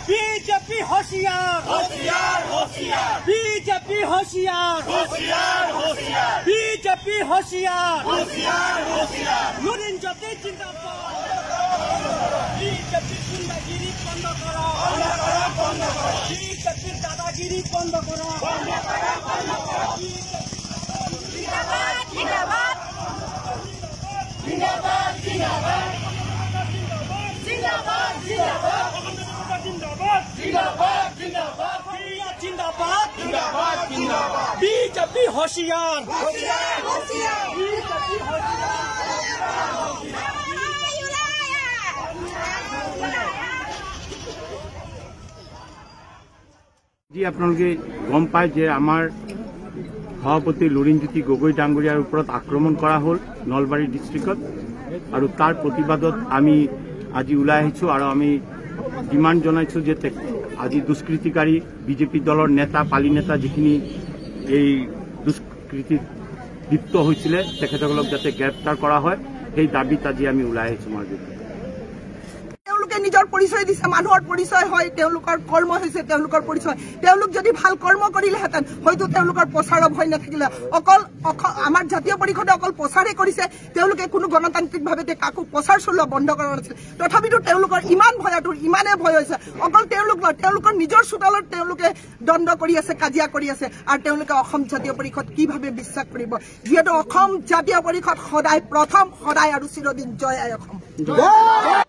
BJP होशियार BJP होशियार BJP होशियार लुरिन ज्योति जिंदाबाद बीजेपी गुंडागिरी बंद करो बीजेपी दादागिरी बंद करो जिंदाबाद जिंदाबाद जिंदाबाद जिंदाबाद जिंदाबाद जिंदाबाद जिंदाबाद जिंदाबाद जिंदाबाद जिंदाबाद जिंदाबाद बीजेपी होशियार होशियार होशियार बीजेपी जी आपलोके गम पाय जे आमार सभापति लुरिनज्योति गगৈ डांगरियार ऊपर आक्रमण करा हल नलबारी डिस्ट्रिक्टत और तार प्रतिबादत आमी আজি ওলাই আহিছো और आमी डिमांड जनाइছো जे আজি दुष्कृतिकारी बीजेपी दलर नेता पाली नेता जिखिनि এই दुष्कृति लिप्त হৈছিলে তেখেতসকলক যাতে গ্ৰেপ্তাৰ কৰা হয় সেই দাবিত আজি আমি ওলাই আহিছো মাজত নিজৰ পৰিচয় দিছে মানুহৰ পৰিচয় হয় তেওঁলোকৰ কৰ্ম হৈছে তেওঁলোকৰ পৰিচয় তেওঁলোক যদি ভাল কৰ্ম কৰিলেহেঁতেন হয়তো তেওঁলোকৰ প্ৰচাৰৰ ভয় নাথাকিলে অকল আমাৰ জাতীয় পৰিষদে অকল প্ৰচাৰে কৰিছে তেওঁলোকে কোনো গণতান্ত্ৰিকভাৱে কাকো প্ৰচাৰ চলোৱা বন্ধ কৰা নাছিল তথাপিতো তেওঁলোকৰ ইমান ভয়টোৰ ইমানে ভয় হৈছে অকল তেওঁলোকৰ নিজৰ চোতালত তেওঁলোকে দণ্ড কৰি আছে কাজিয়া কৰি আছে আৰু তেওঁলোকে অসম জাতীয় পৰিষদ কিভাৱে বিশ্বাস কৰিব যিহেতু অসম জাতীয় পৰিষদ সদায় প্ৰথম সদায় আৰু চিৰদিন জয় আই অসম